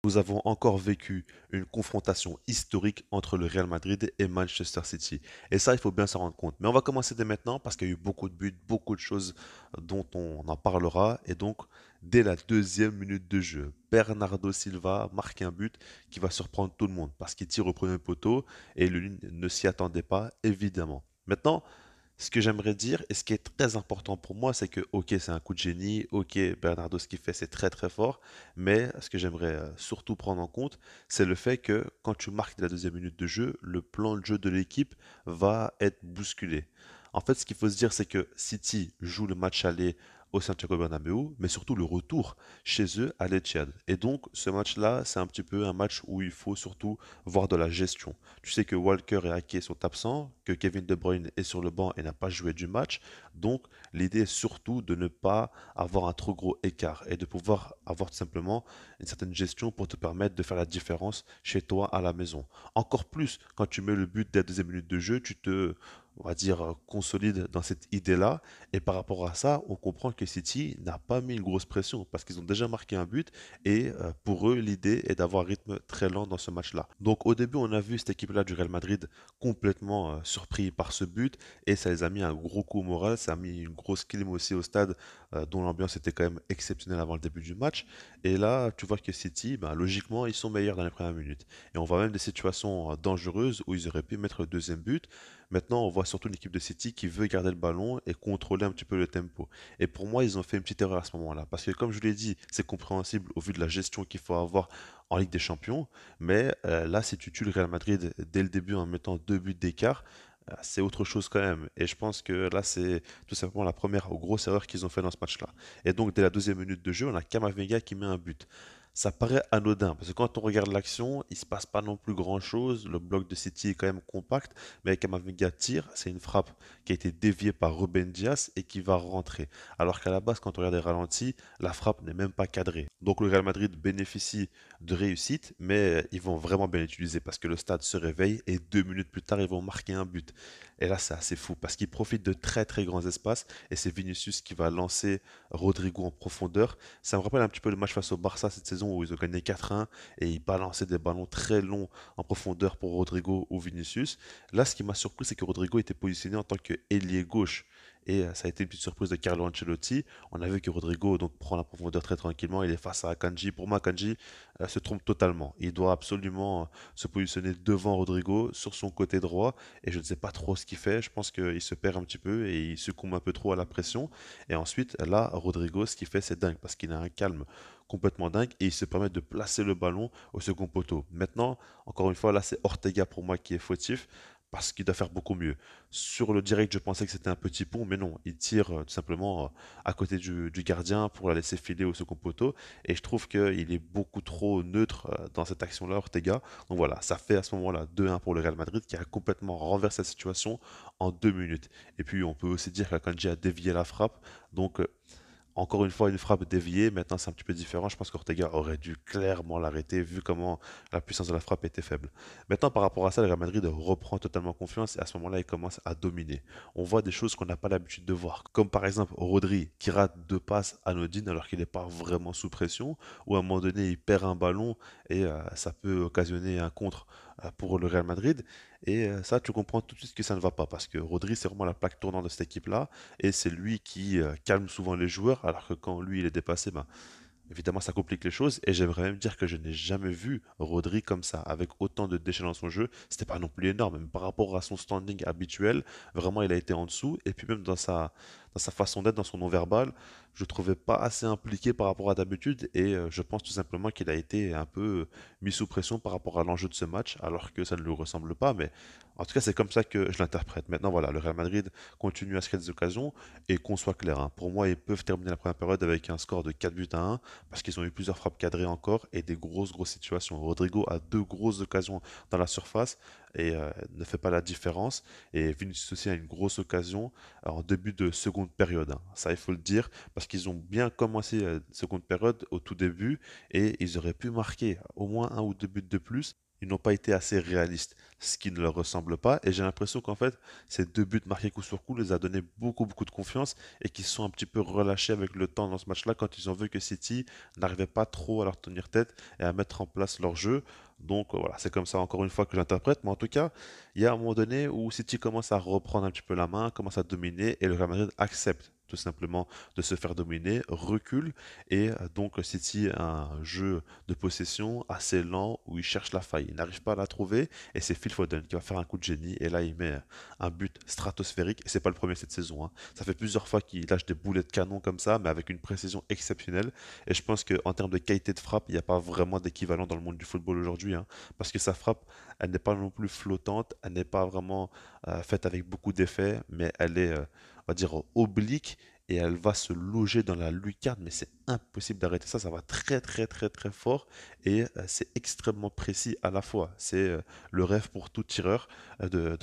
nous avons encore vécu une confrontation historique entre le Real Madrid et Manchester City. Et ça, il faut bien s'en rendre compte. Mais on va commencer dès maintenant parce qu'il y a eu beaucoup de buts, beaucoup de choses dont on en parlera. Et donc, dès la deuxième minute de jeu, Bernardo Silva marque un but qui va surprendre tout le monde parce qu'il tire au premier poteau et le ne s'y attendait pas, évidemment. Maintenant, ce que j'aimerais dire, et ce qui est très important pour moi, c'est que, ok, c'est un coup de génie, ok, Bernardo, ce qu'il fait, c'est très très fort, mais ce que j'aimerais surtout prendre en compte, c'est le fait que quand tu marques la deuxième minute de jeu, le plan de jeu de l'équipe va être bousculé. En fait, ce qu'il faut se dire, c'est que City joue le match aller au Santiago Bernabéu, mais surtout le retour chez eux à l'Etihad. Et donc, ce match-là, c'est un petit peu un match où il faut surtout voir de la gestion. Tu sais que Walker et Ake sont absents, que Kevin De Bruyne est sur le banc et n'a pas joué du match. Donc, l'idée est surtout de ne pas avoir un trop gros écart et de pouvoir avoir tout simplement une certaine gestion pour te permettre de faire la différence chez toi à la maison. Encore plus, quand tu mets le but dès la deuxième minute de jeu, tu te, on va dire, consolide dans cette idée-là. Et par rapport à ça, on comprend que City n'a pas mis une grosse pression parce qu'ils ont déjà marqué un but et pour eux, l'idée est d'avoir un rythme très lent dans ce match-là. Donc au début, on a vu cette équipe-là du Real Madrid complètement surpris par ce but et ça les a mis un gros coup au moral, ça a mis une grosse clim aussi au stade dont l'ambiance était quand même exceptionnelle avant le début du match. Et là, tu vois que City, ben, logiquement, ils sont meilleurs dans les premières minutes. Et on voit même des situations dangereuses où ils auraient pu mettre le deuxième but. Maintenant, on voit surtout une équipe de City qui veut garder le ballon et contrôler un petit peu le tempo. Et pour moi, ils ont fait une petite erreur à ce moment-là. Parce que comme je l'ai dit, c'est compréhensible au vu de la gestion qu'il faut avoir en Ligue des Champions. Mais là, si tu tues le Real Madrid dès le début en mettant deux buts d'écart, c'est autre chose quand même. Et je pense que là, c'est tout simplement la première grosse erreur qu'ils ont fait dans ce match-là. Et donc, dès la deuxième minute de jeu, on a Camavinga qui met un but. Ça paraît anodin, parce que quand on regarde l'action, il se passe pas non plus grand-chose. Le bloc de City est quand même compact, mais Camavinga tire, c'est une frappe qui a été déviée par Ruben Dias et qui va rentrer. Alors qu'à la base, quand on regarde les ralentis, la frappe n'est même pas cadrée. Donc le Real Madrid bénéficie de réussite, mais ils vont vraiment bien l'utiliser parce que le stade se réveille et 2 minutes plus tard, ils vont marquer un but. Et là, c'est assez fou parce qu'ils profitent de très très grands espaces et c'est Vinicius qui va lancer Rodrigo en profondeur. Ça me rappelle un petit peu le match face au Barça cette saison où ils ont gagné 4-1 et ils balançaient des ballons très longs en profondeur pour Rodrigo ou Vinicius. Là, ce qui m'a surpris, c'est que Rodrigo était positionné en tant qu'ailier gauche. Et ça a été une petite surprise de Carlo Ancelotti. On a vu que Rodrigo donc, prend la profondeur très tranquillement. Il est face à Akanji. Pour moi, Akanji se trompe totalement. Il doit absolument se positionner devant Rodrigo sur son côté droit. Et je ne sais pas trop ce qu'il fait. Je pense qu'il se perd un petit peu et il succombe un peu trop à la pression. Et ensuite, là, Rodrigo, ce qu'il fait, c'est dingue parce qu'il a un calme complètement dingue et il se permet de placer le ballon au second poteau. Maintenant, encore une fois, là, c'est Ortega pour moi qui est fautif parce qu'il doit faire beaucoup mieux. Sur le direct, je pensais que c'était un petit pont, mais non, il tire tout simplement à côté du gardien pour la laisser filer au second poteau. Et je trouve qu'il est beaucoup trop neutre dans cette action-là, Ortega. Donc voilà, ça fait à ce moment-là 2-1 pour le Real Madrid qui a complètement renversé la situation en 2 minutes. Et puis on peut aussi dire qu'Akanji a dévié la frappe. Donc encore une fois, une frappe déviée. Maintenant, c'est un petit peu différent. Je pense qu'Ortega aurait dû clairement l'arrêter, vu comment la puissance de la frappe était faible. Maintenant, par rapport à ça, le Real Madrid reprend totalement confiance et à ce moment-là, il commence à dominer. On voit des choses qu'on n'a pas l'habitude de voir, comme par exemple Rodri qui rate deux passes anodines alors qu'il n'est pas vraiment sous pression, ou à un moment donné, il perd un ballon et ça peut occasionner un contre pour le Real Madrid. Et ça, tu comprends tout de suite que ça ne va pas parce que Rodri, c'est vraiment la plaque tournante de cette équipe-là et c'est lui qui calme souvent les joueurs, alors que quand lui il est dépassé, ben, évidemment ça complique les choses. Et j'aimerais même dire que je n'ai jamais vu Rodri comme ça, avec autant de déchets dans son jeu. C'était pas non plus énorme, mais par rapport à son standing habituel, vraiment il a été en dessous. Et puis même dans sa façon d'être, dans son non-verbal, je ne trouvais pas assez impliqué par rapport à d'habitude. Et je pense tout simplement qu'il a été un peu mis sous pression par rapport à l'enjeu de ce match, alors que ça ne lui ressemble pas. Mais en tout cas, c'est comme ça que je l'interprète. Maintenant, voilà, le Real Madrid continue à se créer des occasions. Et qu'on soit clair, hein, pour moi, ils peuvent terminer la première période avec un score de 4 buts à 1 parce qu'ils ont eu plusieurs frappes cadrées encore et des grosses situations. Rodrigo a deux grosses occasions dans la surface et ne fait pas la différence. Et Vinicius aussi a une grosse occasion en début de seconde période, hein. Ça, il faut le dire, parce qu'ils ont bien commencé la seconde période au tout début et ils auraient pu marquer au moins un ou deux buts de plus. ils n'ont pas été assez réalistes, ce qui ne leur ressemble pas. Et j'ai l'impression qu'en fait, ces deux buts marqués coup sur coup les a donné beaucoup, beaucoup de confiance et qu'ils se sont un petit peu relâchés avec le temps dans ce match-là quand ils ont vu que City n'arrivait pas trop à leur tenir tête et à mettre en place leur jeu. Donc voilà, c'est comme ça encore une fois que j'interprète. Mais en tout cas, il y a un moment donné où City commence à reprendre un petit peu la main, commence à dominer et le Real Madrid accepte tout simplement de se faire dominer, recule et donc City a un jeu de possession assez lent où il cherche la faille. Il n'arrive pas à la trouver et c'est Phil Foden qui va faire un coup de génie et là il met un but stratosphérique et c'est pas le premier cette saison, hein. Ça fait plusieurs fois qu'il lâche des boulets de canon comme ça mais avec une précision exceptionnelle et je pense qu'en termes de qualité de frappe il n'y a pas vraiment d'équivalent dans le monde du football aujourd'hui, hein, parce que sa frappe elle n'est pas non plus flottante, elle n'est pas vraiment faite avec beaucoup d'effets mais elle est on va dire oblique et elle va se loger dans la lucarne, mais c'est impossible d'arrêter ça, ça va très très très très fort et c'est extrêmement précis à la fois. C'est le rêve pour tout tireur de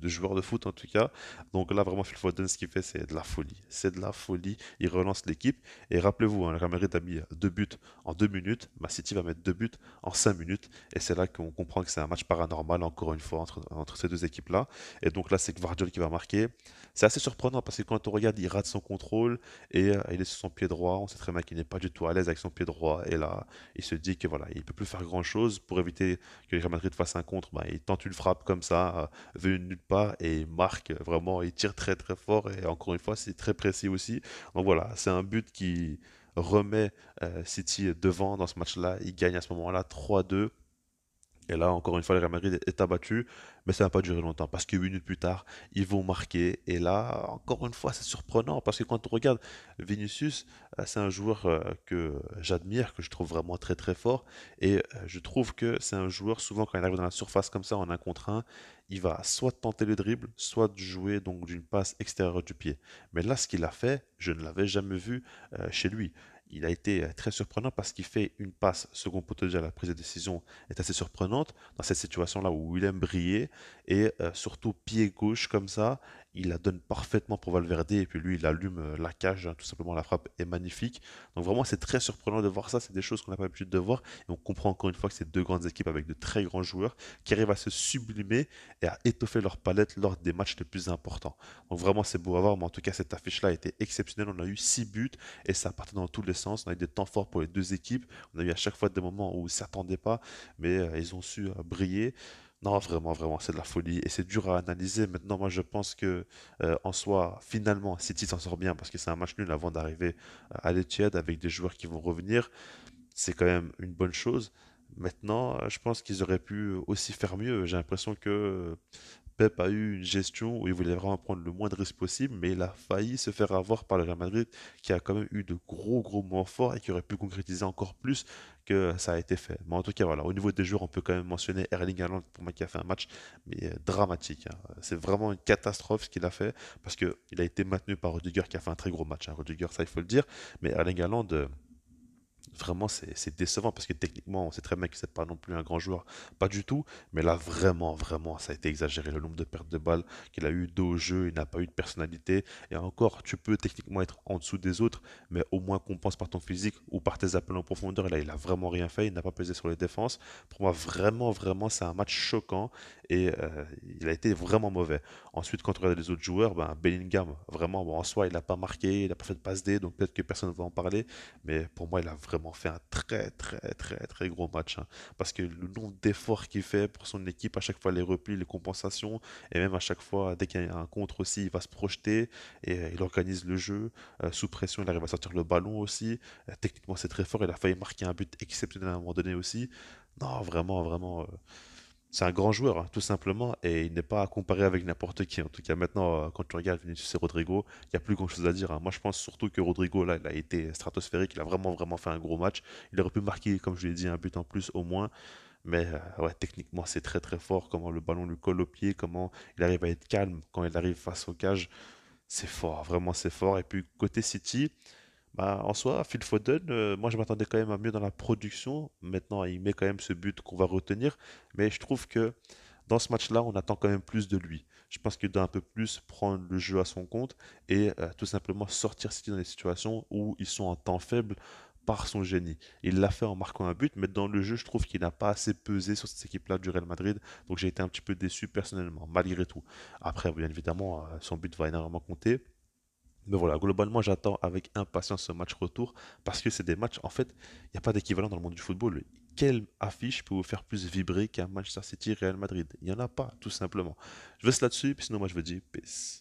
joueur de foot en tout cas. Donc là vraiment Phil Foden ce qu'il fait c'est de la folie, c'est de la folie. Il relance l'équipe et rappelez-vous, hein, le Real Madrid a mis deux buts en 2 minutes, Ma City va mettre deux buts en 5 minutes et c'est là qu'on comprend que c'est un match paranormal encore une fois entre ces deux équipes là. Et donc là c'est Gvardiol qui va marquer. C'est assez surprenant parce que quand on regarde, il rate son contrôle et il est sur son pied droit. On sait très bien qu'il n'est pas du tout à l'aise avec son pied droit. Et là, il se dit que voilà, il peut plus faire grand-chose pour éviter que le Real Madrid fasse un contre. Bah, il tente une frappe comme ça, venu de nulle part et il marque vraiment. Il tire très très fort et encore une fois, c'est très précis aussi. Donc voilà, c'est un but qui remet City devant dans ce match-là. Il gagne à ce moment-là 3-2. Et là, encore une fois, le Real Madrid est abattu, mais ça va pas durer longtemps parce que 8 minutes plus tard, ils vont marquer. Et là, encore une fois, c'est surprenant parce que quand on regarde Vinicius, c'est un joueur que j'admire, que je trouve vraiment très très fort. Et je trouve que c'est un joueur, souvent quand il arrive dans la surface comme ça en un contre un, il va soit tenter le dribble, soit jouer donc d'une passe extérieure du pied. Mais là, ce qu'il a fait, je ne l'avais jamais vu chez lui. Il a été très surprenant parce qu'il fait une passe second poteau déjà la prise de décision est assez surprenante dans cette situation-là où il aime briller et surtout pied gauche comme ça, il la donne parfaitement pour Valverde et puis lui il allume la cage, hein, tout simplement la frappe est magnifique. Donc vraiment c'est très surprenant de voir ça, c'est des choses qu'on n'a pas l'habitude de voir et on comprend encore une fois que c'est deux grandes équipes avec de très grands joueurs qui arrivent à se sublimer et à étoffer leur palette lors des matchs les plus importants. Donc vraiment c'est beau à voir, mais en tout cas cette affiche-là a été exceptionnelle, on a eu 6 buts et ça partait dans tous les sens, on a eu des temps forts pour les deux équipes, on a eu à chaque fois des moments où ils ne s'attendaient pas mais ils ont su briller. Non, vraiment, vraiment, c'est de la folie et c'est dur à analyser. Maintenant, moi, je pense que en soi, finalement, City s'en sort bien parce que c'est un match nul avant d'arriver à l'Etihad avec des joueurs qui vont revenir. C'est quand même une bonne chose. Maintenant, je pense qu'ils auraient pu aussi faire mieux. J'ai l'impression que Pep a eu une gestion où il voulait vraiment prendre le moins de risques possible, mais il a failli se faire avoir par le Real Madrid, qui a quand même eu de gros gros moments forts et qui aurait pu concrétiser encore plus que ça a été fait. Mais en tout cas, voilà, au niveau des joueurs, on peut quand même mentionner Erling Haaland pour moi qui a fait un match mais dramatique, hein. C'est vraiment une catastrophe ce qu'il a fait parce que il a été maintenu par Rudiger qui a fait un très gros match, hein. Rudiger, ça il faut le dire, mais Erling Haaland. Vraiment, c'est décevant parce que techniquement, on sait très bien que c'est pas non plus un grand joueur, pas du tout. Mais là, vraiment, vraiment, ça a été exagéré. Le nombre de pertes de balles qu'il a eu dos au jeu, il n'a pas eu de personnalité. Et encore, tu peux techniquement être en dessous des autres, mais au moins compense par ton physique ou par tes appels en profondeur. Et là, il a vraiment rien fait. Il n'a pas pesé sur les défenses. Pour moi, vraiment, vraiment, c'est un match choquant et il a été vraiment mauvais. Ensuite, quand on regarde les autres joueurs, ben, Bellingham, vraiment, bon, en soi, il n'a pas marqué, il n'a pas fait de passe D, donc peut-être que personne ne va en parler. Mais pour moi, il a vraiment fait un très très très très gros match, hein. Parce que le nombre d'efforts qu'il fait pour son équipe, à chaque fois les replis, les compensations, et même à chaque fois, dès qu'il y a un contre aussi, il va se projeter et il organise le jeu. Sous pression, il arrive à sortir le ballon aussi. Techniquement, c'est très fort. Il a failli marquer un but exceptionnel à un moment donné aussi. Non, vraiment, vraiment. C'est un grand joueur, hein, tout simplement, et il n'est pas à comparer avec n'importe qui. En tout cas, maintenant, quand tu regardes Vinicius et Rodrigo, il n'y a plus grand-chose à dire, hein. Moi, je pense surtout que Rodrigo, là, il a été stratosphérique. Il a vraiment, vraiment fait un gros match. Il aurait pu marquer, comme je l'ai dit, un but en plus au moins. Mais ouais, techniquement, c'est très, très fort. Comment le ballon lui colle au pied, comment il arrive à être calme quand il arrive face au cage. C'est fort, vraiment, c'est fort. Et puis, côté City, bah, en soi, Phil Foden, moi je m'attendais quand même à mieux dans la production. Maintenant, il met quand même ce but qu'on va retenir. Mais je trouve que dans ce match-là, on attend quand même plus de lui. Je pense qu'il doit un peu plus prendre le jeu à son compte et tout simplement sortir City dans des situations où ils sont en temps faible par son génie. Il l'a fait en marquant un but, mais dans le jeu, je trouve qu'il n'a pas assez pesé sur cette équipe-là du Real Madrid. Donc j'ai été un petit peu déçu personnellement, malgré tout. Après, bien évidemment, son but va énormément compter. Mais voilà, globalement, j'attends avec impatience ce match retour parce que c'est des matchs, en fait, il n'y a pas d'équivalent dans le monde du football. Quelle affiche peut vous faire plus vibrer qu'un Manchester City Real Madrid? Il n'y en a pas, tout simplement. Je vais se là-dessus, puis sinon, moi, je vous dis peace.